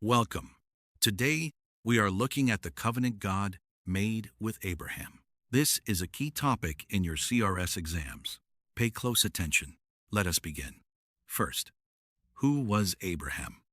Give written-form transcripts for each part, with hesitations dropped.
Welcome. Today, we are looking at the covenant God made with Abraham. This is a key topic in your CRS exams. Pay close attention. Let us begin. First, who was Abraham?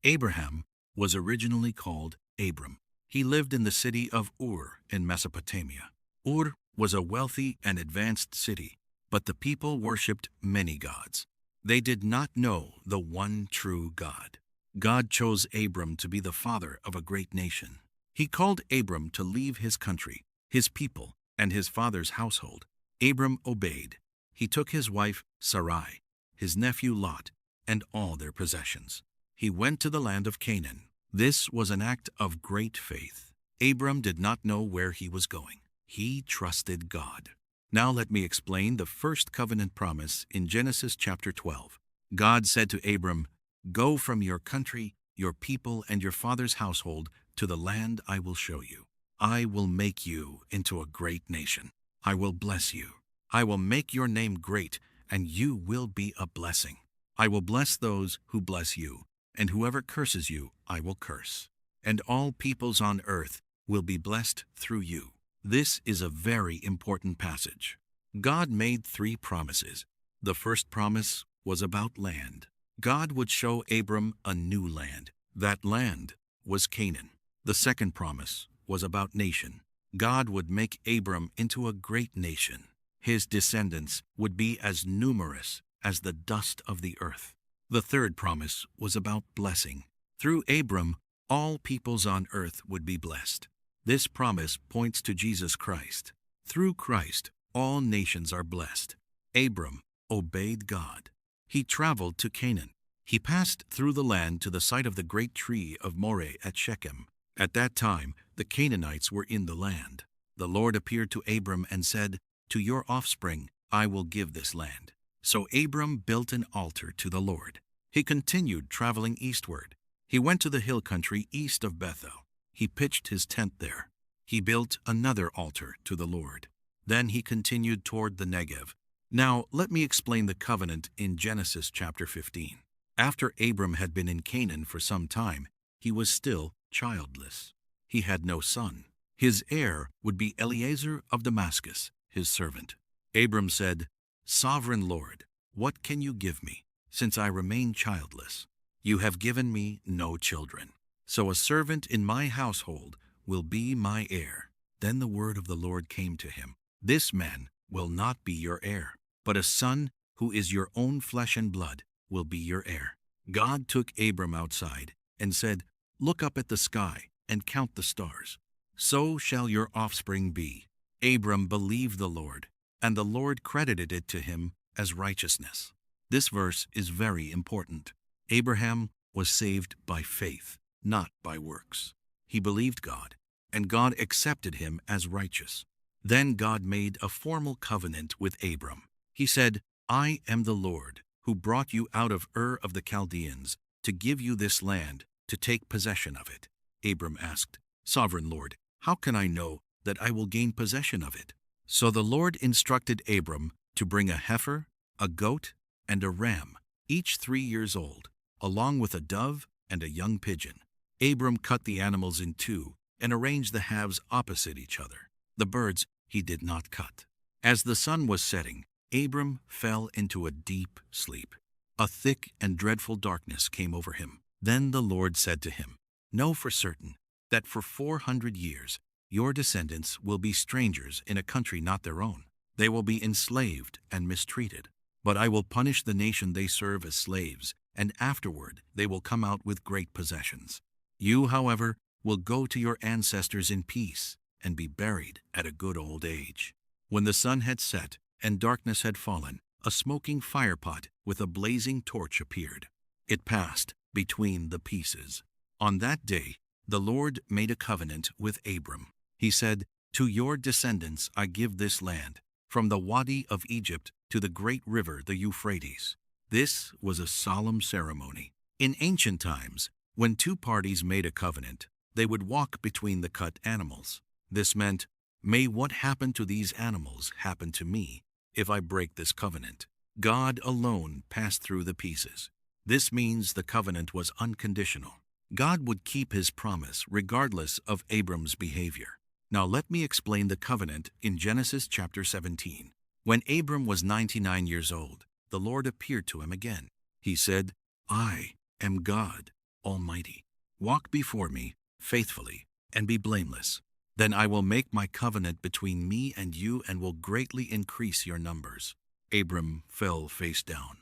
Abraham was originally called Abram. He lived in the city of Ur in Mesopotamia. Ur was a wealthy and advanced city, but the people worshipped many gods. They did not know the one true God. God chose Abram to be the father of a great nation. He called Abram to leave his country, his people, and his father's household. Abram obeyed. He took his wife Sarai, his nephew Lot, and all their possessions. He went to the land of Canaan. This was an act of great faith. Abram did not know where he was going. He trusted God. Now let me explain the first covenant promise in Genesis chapter 12. God said to Abram, "Go from your country, your people, and your father's household to the land I will show you. I will make you into a great nation. I will bless you. I will make your name great, and you will be a blessing. I will bless those who bless you, and whoever curses you, I will curse. And all peoples on earth will be blessed through you." This is a very important passage. God made three promises. The first promise was about land. God would show Abram a new land. That land was Canaan. The second promise was about nation. God would make Abram into a great nation. His descendants would be as numerous as the dust of the earth. The third promise was about blessing. Through Abram, all peoples on earth would be blessed. This promise points to Jesus Christ. Through Christ, all nations are blessed. Abram obeyed God. He traveled to Canaan. He passed through the land to the site of the great tree of Moreh at Shechem. At that time, the Canaanites were in the land. The Lord appeared to Abram and said, "To your offspring I will give this land." So Abram built an altar to the Lord. He continued traveling eastward. He went to the hill country east of Bethel. He pitched his tent there. He built another altar to the Lord. Then he continued toward the Negev. Now, let me explain the covenant in Genesis chapter 15. After Abram had been in Canaan for some time, he was still childless. He had no son. His heir would be Eliezer of Damascus, his servant. Abram said, "Sovereign Lord, what can you give me, since I remain childless? You have given me no children. So a servant in my household will be my heir." Then the word of the Lord came to him, "This man will not be your heir, but a son who is your own flesh and blood will be your heir." God took Abram outside and said, "Look up at the sky and count the stars. So shall your offspring be." Abram believed the Lord, and the Lord credited it to him as righteousness. This verse is very important. Abraham was saved by faith, not by works. He believed God, and God accepted him as righteous. Then God made a formal covenant with Abram. He said, "I am the Lord, who brought you out of Ur of the Chaldeans to give you this land, to take possession of it." Abram asked, "Sovereign Lord, how can I know that I will gain possession of it?" So the Lord instructed Abram to bring a heifer, a goat, and a ram, each 3 years old, along with a dove and a young pigeon. Abram cut the animals in two and arranged the halves opposite each other. The birds he did not cut. As the sun was setting, Abram fell into a deep sleep. A thick and dreadful darkness came over him. Then the Lord said to him, "Know for certain that for 400 years your descendants will be strangers in a country not their own. They will be enslaved and mistreated. But I will punish the nation they serve as slaves, and afterward they will come out with great possessions. You, however, will go to your ancestors in peace and be buried at a good old age." When the sun had set and darkness had fallen, a smoking firepot with a blazing torch appeared. It passed between the pieces. On that day, the Lord made a covenant with Abram. He said, "To your descendants I give this land, from the Wadi of Egypt to the great river, the Euphrates." This was a solemn ceremony. In ancient times, when two parties made a covenant, they would walk between the cut animals. This meant, "May what happened to these animals happen to me if I break this covenant." God alone passed through the pieces. This means the covenant was unconditional. God would keep his promise regardless of Abram's behavior. Now let me explain the covenant in Genesis chapter 17. When Abram was 99 years old, the Lord appeared to him again. He said, "I am God Almighty. Walk before me faithfully and be blameless. Then I will make my covenant between me and you and will greatly increase your numbers." Abram fell face down.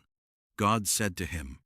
God said to him,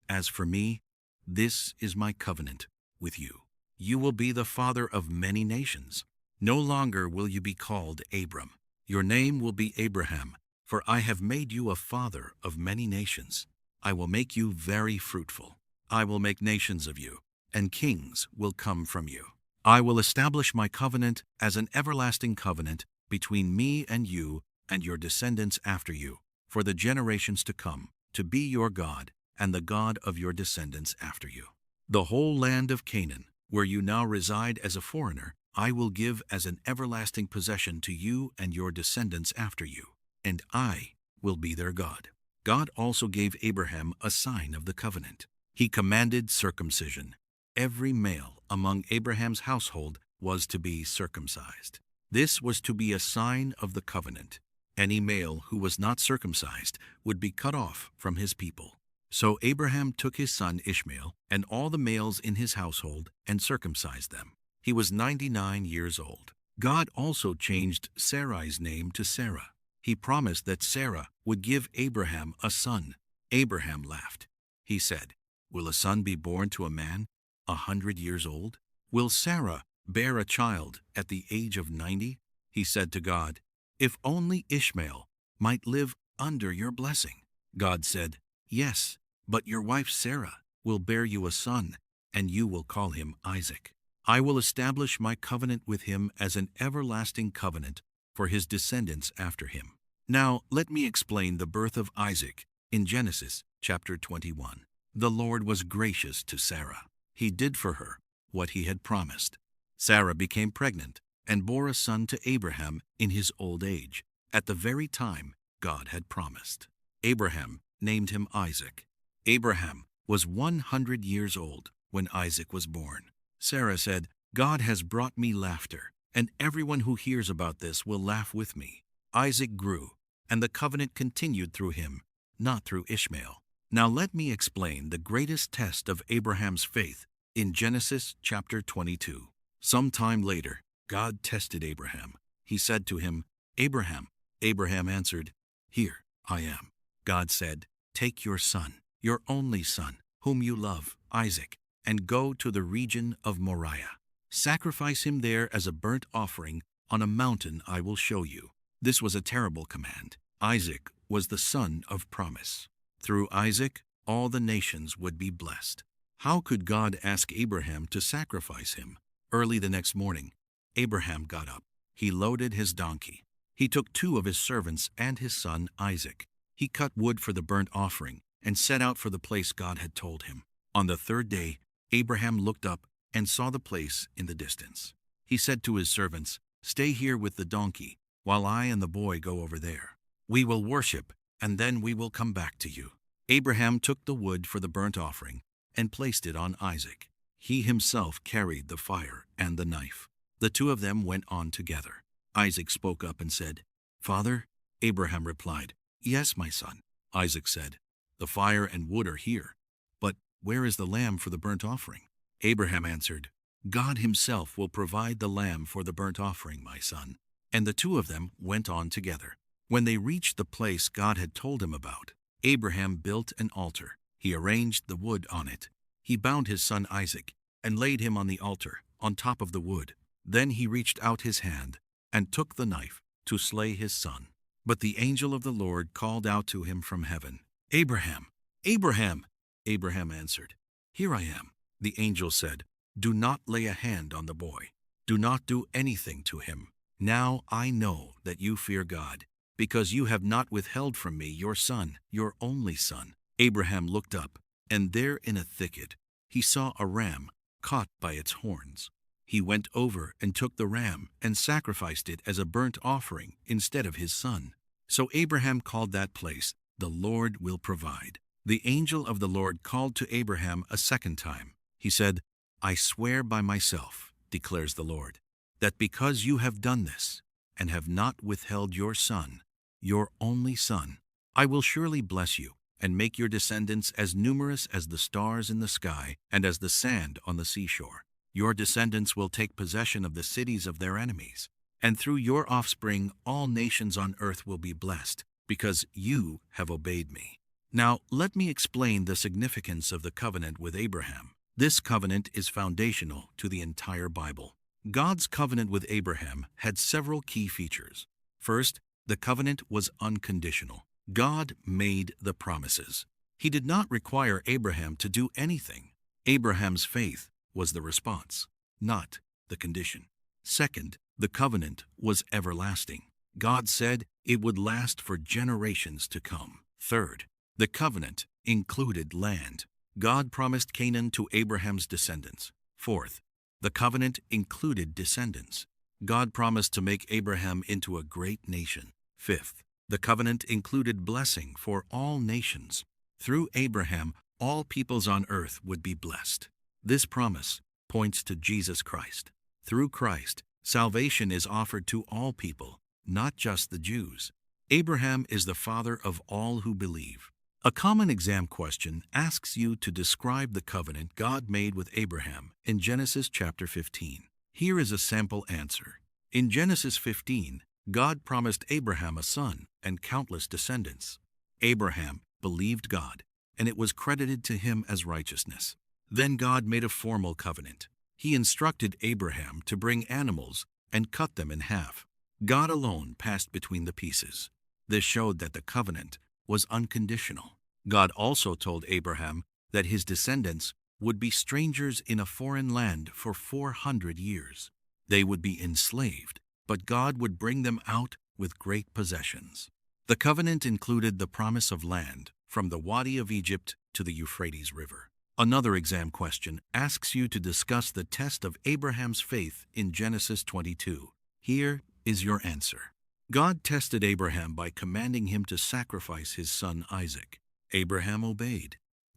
"As for me, this is my covenant with you. You will be the father of many nations. No longer will you be called Abram. Your name will be Abraham, for I have made you a father of many nations. I will make you very fruitful. I will make nations of you, and kings will come from you. I will establish my covenant as an everlasting covenant between me and you and your descendants after you, for the generations to come, to be your God and the God of your descendants after you. The whole land of Canaan, where you now reside as a foreigner, I will give as an everlasting possession to you and your descendants after you, and I will be their God." God also gave Abraham a sign of the covenant. He commanded circumcision. Every male among Abraham's household was to be circumcised. This was to be a sign of the covenant. Any male who was not circumcised would be cut off from his people. So Abraham took his son Ishmael and all the males in his household and circumcised them. He was 99 years old. God also changed Sarai's name to Sarah. He promised that Sarah would give Abraham a son. Abraham laughed. He said, "Will a son be born to a man 100 years old? Will Sarah bear a child at the age of 90? He said to God, "If only Ishmael might live under your blessing." God said, "Yes, but your wife Sarah will bear you a son, and you will call him Isaac. I will establish my covenant with him as an everlasting covenant for his descendants after him." Now let me explain the birth of Isaac in Genesis chapter 21. The Lord was gracious to Sarah. He did for her what he had promised. Sarah became pregnant and bore a son to Abraham in his old age, at the very time God had promised. Abraham named him Isaac. Abraham was 100 years old when Isaac was born. Sarah said, "God has brought me laughter, and everyone who hears about this will laugh with me." Isaac grew, and the covenant continued through him, not through Ishmael. Now let me explain the greatest test of Abraham's faith in Genesis chapter 22. Sometime later, God tested Abraham. He said to him, "Abraham." Abraham answered, "Here I am." God said, "Take your son, your only son, whom you love, Isaac, and go to the region of Moriah. Sacrifice him there as a burnt offering on a mountain I will show you." This was a terrible command. Isaac was the son of promise. Through Isaac, all the nations would be blessed. How could God ask Abraham to sacrifice him? Early the next morning, Abraham got up. He loaded his donkey. He took 2 of his servants and his son Isaac. He cut wood for the burnt offering and set out for the place God had told him. On the 3rd day, Abraham looked up and saw the place in the distance. He said to his servants, "Stay here with the donkey, while I and the boy go over there. We will worship, and then we will come back to you." Abraham took the wood for the burnt offering and placed it on Isaac. He himself carried the fire and the knife. The 2 of them went on together. Isaac spoke up and said, "Father?" Abraham replied, "Yes, my son." Isaac said, "The fire and wood are here, but where is the lamb for the burnt offering?" Abraham answered, "God himself will provide the lamb for the burnt offering, my son." And the 2 of them went on together. When they reached the place God had told him about, Abraham built an altar. He arranged the wood on it. He bound his son Isaac and laid him on the altar, on top of the wood. Then he reached out his hand and took the knife to slay his son. But the angel of the Lord called out to him from heaven, "Abraham, Abraham!" Abraham answered, "Here I am." The angel said, "Do not lay a hand on the boy. Do not do anything to him. Now I know that you fear God, because you have not withheld from me your son, your only son." Abraham looked up, and there in a thicket he saw a ram caught by its horns. He went over and took the ram and sacrificed it as a burnt offering instead of his son. So Abraham called that place, "The Lord will provide." The angel of the Lord called to Abraham a second time. He said, "I swear by myself, declares the Lord, that because you have done this, and have not withheld your son, your only son, I will surely bless you, and make your descendants as numerous as the stars in the sky and as the sand on the seashore. Your descendants will take possession of the cities of their enemies, and through your offspring all nations on earth will be blessed, because you have obeyed me." Now, let me explain the significance of the covenant with Abraham. This covenant is foundational to the entire Bible. God's covenant with Abraham had several key features. First, the covenant was unconditional. God made the promises. He did not require Abraham to do anything. Abraham's faith was the response, not the condition. Second, the covenant was everlasting. God said it would last for generations to come. Third, the covenant included land. God promised Canaan to Abraham's descendants. Fourth, the covenant included descendants. God promised to make Abraham into a great nation. Fifth, the covenant included blessing for all nations. Through Abraham, all peoples on earth would be blessed. This promise points to Jesus Christ. Through Christ, salvation is offered to all people, not just the Jews. Abraham is the father of all who believe. A common exam question asks you to describe the covenant God made with Abraham in Genesis chapter 15. Here is a sample answer. In Genesis 15, God promised Abraham a son and countless descendants. Abraham believed God, and it was credited to him as righteousness. Then God made a formal covenant. He instructed Abraham to bring animals and cut them in half. God alone passed between the pieces. This showed that the covenant was unconditional. God also told Abraham that his descendants would be strangers in a foreign land for 400 years. They would be enslaved, but God would bring them out with great possessions. The covenant included the promise of land from the Wadi of Egypt to the Euphrates River. Another exam question asks you to discuss the test of Abraham's faith in Genesis 22. Here is your answer. God tested Abraham by commanding him to sacrifice his son Isaac. Abraham obeyed.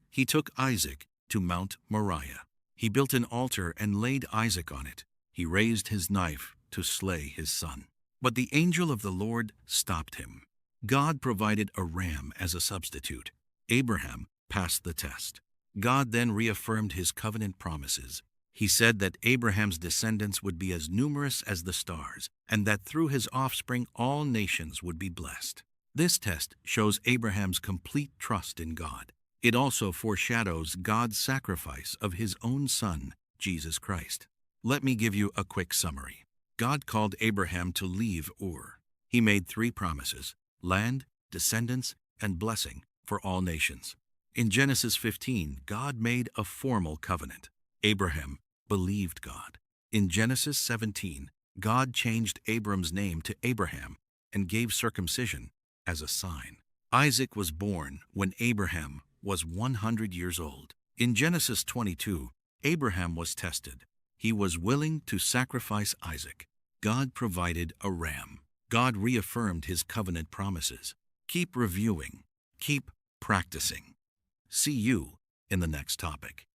He took Isaac to Mount Moriah. He built an altar and laid Isaac on it. He raised his knife to slay his son. But the angel of the Lord stopped him. God provided a ram as a substitute. Abraham passed the test. God then reaffirmed his covenant promises. He said that Abraham's descendants would be as numerous as the stars, and that through his offspring all nations would be blessed. This test shows Abraham's complete trust in God. It also foreshadows God's sacrifice of his own son, Jesus Christ. Let me give you a quick summary. God called Abraham to leave Ur. He made 3 promises: land, descendants, and blessing for all nations. In Genesis 15, God made a formal covenant. Abraham believed God. In Genesis 17, God changed Abram's name to Abraham and gave circumcision as a sign. Isaac was born when Abraham was 100 years old. In Genesis 22, Abraham was tested. He was willing to sacrifice Isaac. God provided a ram. God reaffirmed his covenant promises. Keep reviewing. Keep practicing. See you in the next topic.